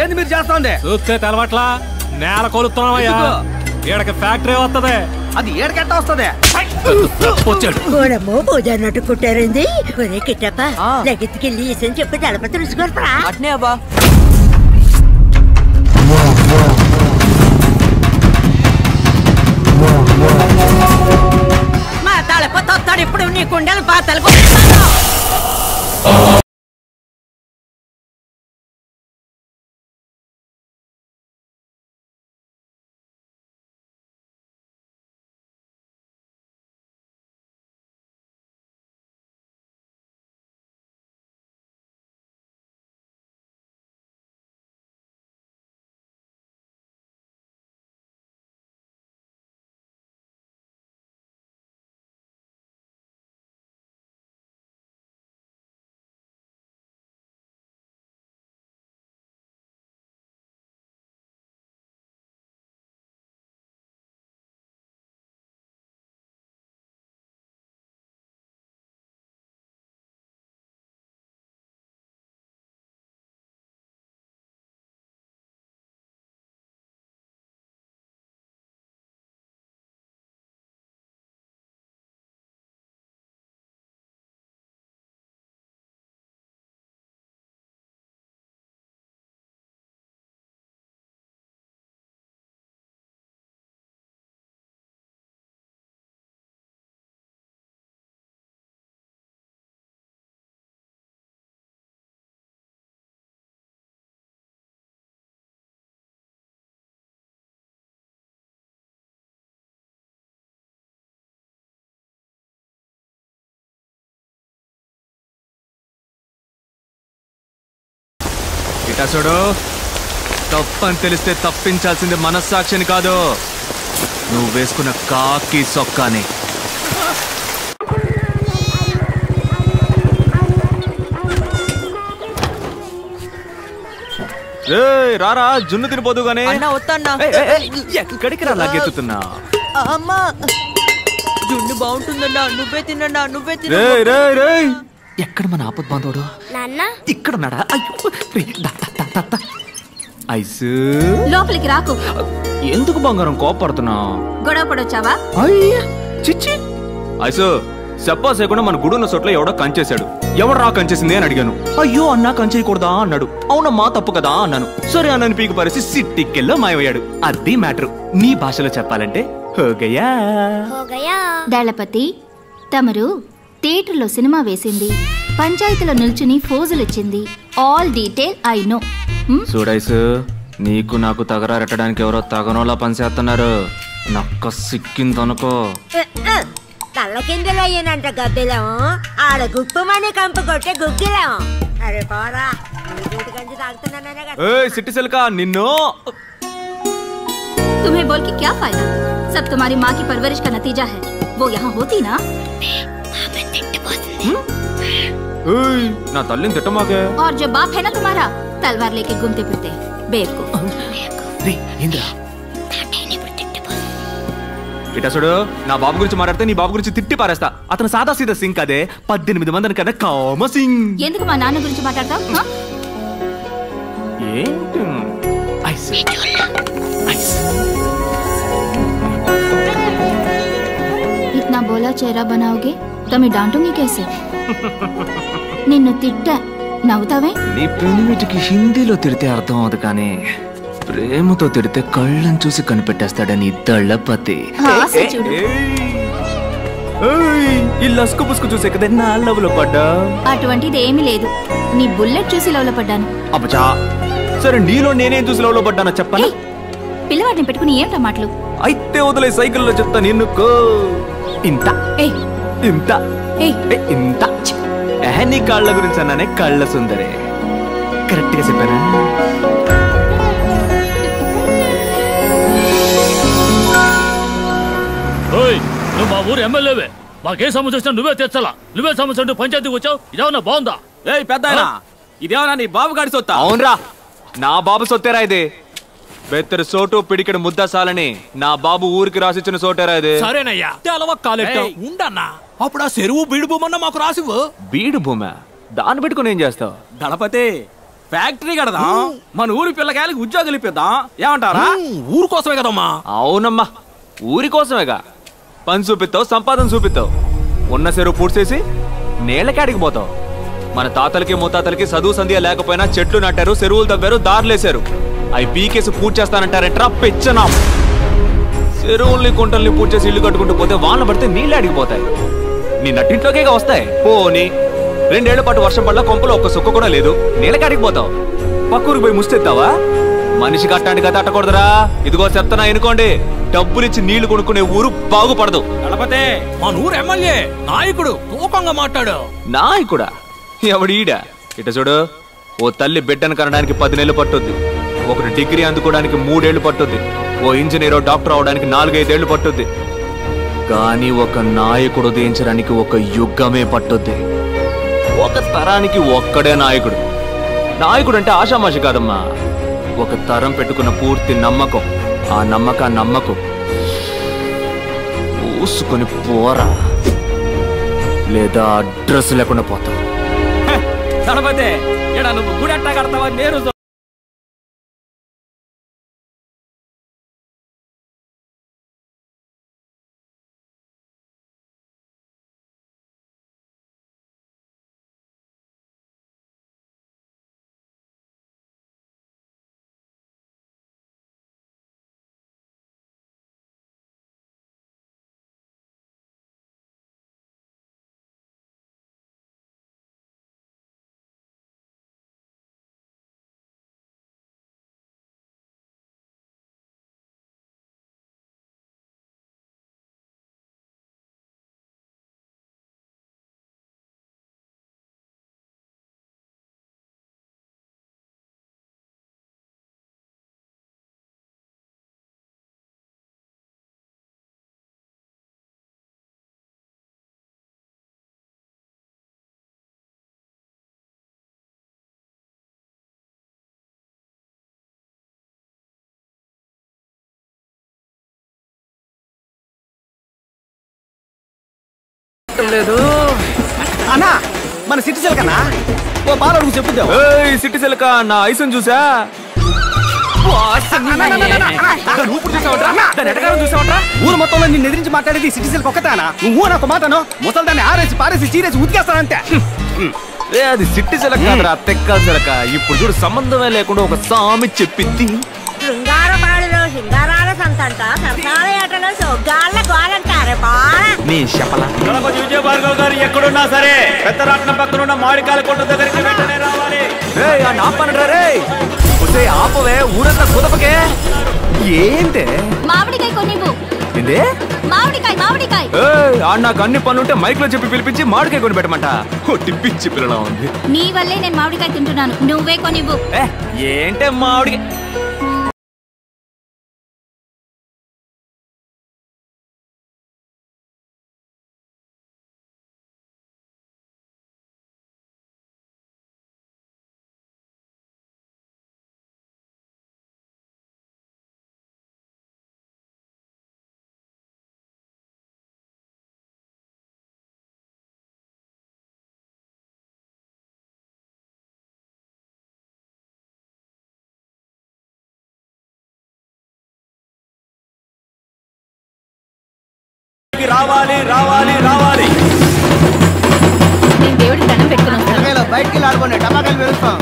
ఏంది మీరు చేస్తాండి? చూస్తే తెలవట్లా నేల కొలుస్తున్నావయ్యా. ఈడకి ఫ్యాక్టరీ వస్తుంది. అది ఏడకెట్ట వస్తుంది? వచ్చాడు పూజ అన్నట్టు కుట్టారండి. ఒరే కిట్టప్ప లగెత్తుకెళ్ళి అని చెప్పి దళపతి రుచుకోరా. అట్నే అబ్బా. మా దళపతి వస్తాడు ఇప్పుడు. నీ కుండలు పాతలు ఇటా చూడు. తప్పని తెలిస్తే తప్పించాల్సింది మనస్సాక్షిని కాదు, నువ్వు వేసుకున్న కాకి సొక్కాని. రారా జున్ను తినిపోదు గానీ. ఎక్కడికి రా లాగెత్తుతున్నా? అమ్మా జున్ను బాగుంటుందన్నా. నువ్వే తిన్నా. నువ్వే తిన్నా. ఎక్కడ మన ఆపద్ బాంధవుడు? ఇక్కడ ఉన్నాడా? ఐసు లోపలికి రాకు. ఎందుకు బంగారం కోపడుతున్నా? గొడవ పడొచ్చావా? చిచ్చి ఐసు చెప్పా చేయకుండా మన గుడున్న చోట్ల ఎవడో కంచేశాడు. ఎవడు రా కంచేసింది అని అడిగాను. అయ్యో అన్నా కంచేయకూడదా అన్నాడు. అవునమ్మా తప్పు కదా అన్నాను. సరే అన్నని పీకి పరిసి సిట్టికెళ్ళో మాయమయ్యాడు. అది మ్యాటర్. నీ భాషలో చెప్పాలంటే హోగయా. దళపతి తమరు థియేటర్లో సినిమా వేసింది, పంచాయతీలో నిల్చుని ఫోజులిచ్చింది. All detail I know. చూడైసు నీకు నాకు తగరారెట్టడానికి ఎవరో తగనోలా పనిచేస్తున్నారు. నక్క సిక్కిందనుకో. తల్ల కిందలో అయ్యానంట గద్దెలం. ఆడ గుప్పమని కంపు కొట్టే గుగ్గిలం. అరే పోరా గంజి తాగుతున్నానే. సిట్టి సిల్కా నిన్ను. तुम्हें बोल के क्या फायदा? सब तुम्हारी माँ की परवरिश का नतीजा है. वो यहाँ होती ना. నా తల్లిని తిట్టమాకే. और जो बाप है ना तुम्हारा, तलवार लेके घूमते फिरते बेवकूफ. ఇటా చూడు, నా బాబు గురించి మాట్లాడితే నీ బాబు గురించి తిట్టి పారేస్తా. అతను సాదా సీదా సింగ్ అదే 18 మందిని కదా కామ సింగ్. ఎందుకు మా నాన్న గురించి మాట్లాడతావు? इतना बोला चेहरा बनाओगे तो मैं डांटूंगी कैसे? నిన్ను తిట్టా నవ్వుతావే? నీ పెనిమిటికి హిందీలో తిడితే అర్థం అవదు కానీ ప్రేమతో తిడితే కళ్ళని చూసి కనిపెట్టేస్తాడని దళపతి. ఈ లస్కు పుస్కు చూసే కదా నా లవ్లో పడ్డా. అటువంటిది ఏమీ లేదు. నీ బుల్లెట్ చూసి లవ్లో పడ్డాను. అబ్బా సరే నీలో నేనేం చూసి లవ్లో పడ్డానో చెప్పాలి. పిల్లవాడిని పెట్టుకుని ఏంటా మాటలు? అయితే వదిలే సైకిల్లో చెప్తా. నిన్నుకో ఇంత ఇంత ఇంత నీ కాళ్ళ గురించి అన్నానే కళ్ళ సుందరే. కరెక్ట్ గా చెప్పానా? నువ్వు మా ఊరు ఎమ్మెల్యేవే. మాకే సమస్య వచ్చినా నువ్వే తెచ్చాలా. నువ్వే సమస్య అంటూ పంచాయతీకి వచ్చావు. ఇదేమన్నా బాగుందా? పెద్ద ఇదేమన్నా నీ బాబు గాడి సొత్తా? అవునరా నా బాబు సొత్తేరా ఇది. బెత్తరు సోటు పిడికెడు ముద్ద సాలని నా బాబు ఊరికి రాసిచ్చిన సోటేరా ఇది. సరేనయ్యా ఉండన్నా. అప్పుడు ఆ చెరువు బీడు భూమన్నా మాకు రాసివ్వు. బీడు భూమా? దాన్ని పెట్టుకుని ఏం చేస్తావు? దళపతి ఫ్యాక్టరీ కడదాం, మన ఊరి పిల్లకాయలకి ఉద్యోగాలు ఇప్పిద్దాం, ఏమంటారా? ఊరు కోసమే కదమ్మా. అవునమ్మా, ఊరి కోసమేగా. పని చూపిస్తావు, సంపాదన చూపిస్తావు, ఉన్న చెరువు పూడ్చేసి నీళ్ళకాడికి పోతావు. మన తాతలకి ముత్తాతలకి చదువు సంధ్య లేకపోయినా చెట్లు నాటారు, చెరువులు తవ్వారు, దారులేశారు. అవి పీకేసి పూర్తి చేస్తానంటారంటరా పెచ్చనా. చెరువుల్ని కుంటల్ని పూర్తి చేసి ఇల్లు కట్టుకుంటూ పోతే వాన పడితే నీళ్ళు అడిగిపోతాయి. నీ నట్టింట్లోకే వస్తాయి. పోని 2 ఏళ్ల పాటు వర్షం పడ్డ కొంపలో ఒక్క సుక్క కూడా లేదు, నీళ్ళకాడికి పోతావు. పక్కూరికి పోయి ముస్తెత్తావా? మనిషి కట్టాంటి కదా అట్టకూడదురా. ఇదిగో చెప్తున్నా ఎనుకోండి, డబ్బులిచ్చి నీళ్లు కొనుక్కునే ఊరు బాగుపడదు. గణపతి మన ఊరు ఎమ్మెల్యే నాయకుడు తూకంగా మాట్లాడు. నాయకుడా? ఎవడీడ? ఇట చూడు, ఓ తల్లి బిడ్డను కనడానికి 10 నెలలు పట్టుద్ది, ఒకటి డిగ్రీ అందుకోవడానికి 3 ఏళ్లు పట్టుద్ది, ఓ ఇంజనీరో డాక్టర్ అవడానికి 4-5 ఏళ్లు పట్టుద్ది. కానీ ఒక నాయకుడు ఉదయించడానికి ఒక యుగమే పట్టుద్ది. ఒక తరానికి ఒక్కడే నాయకుడు. నాయకుడు అంటే ఆషామాషి కాదమ్మా, ఒక తరం పెట్టుకున్న పూర్తి నమ్మకం. ఆ నమ్మకాన్ని నమ్మకం పూసుకొని పోరా, లేదా అడ్రస్ లేకుండా పోతావు. గణపతి ఇక్కడ నువ్వు గుడి ఎట్టా కడతావా? నేను లేదు అన్నా, మన సిటీ సెల్కన్నా ఓ బాల అడుగు చెప్పుద్దాం. సిటీ సెల్క నా ఐసన్ చూసా. ఊరు మొత్తంలో నిన్ను ఎదిరించి మాట్లాడేది సిటీ సెల్క్ ఒక్కతానా? నువ్వు నాకు మాటను ముసలి దాన్ని ఆరేసి పారేసి చీరేసి ఉతికేస్తానంతే. అది సిట్టి సెలక కాదురా, తెక్క సెలక. ఇప్పుడు చూడు, సంబంధమే లేకుండా ఒక సామి చెప్పింది. శృంగారపాడులో శృంగారాల సంతంట సరసాల ఏటలో సొగ్గాళ్ళ గోలంటారు బాల. నీ చెప్పలా గణపతి విజయభార్గవ్ గారు ఎక్కడున్నా సరే పెద్దరాట్నం పక్కన ఉన్న మామిడికాయల కొట్ట దగ్గరికి వెంటనే రావాలి. ఆపవే, ఊరంతా కుదపకే. ఏంటే మామిడికాయ కొనివ్వు. ఏందే మామిడికాయ మామిడికాయ. నాకు అన్ని పనులుంటే మైక్ లో చెప్పి పిలిపించి మామిడికాయ కొని పెట్టమంట. పిచ్చి పిల్లలా ఉంది. నీ వల్లే నేను మామిడికాయ తింటున్నాను, నువ్వే కొనివ్వు. ఏంటే మామిడికాయ? రావాలి రావాలి రావాలి. నేను దేవుడికి దండం పెట్టుకున్నాను. బయటికి ఆడుకోండి, టమాకాయలు పెరుగుతాం.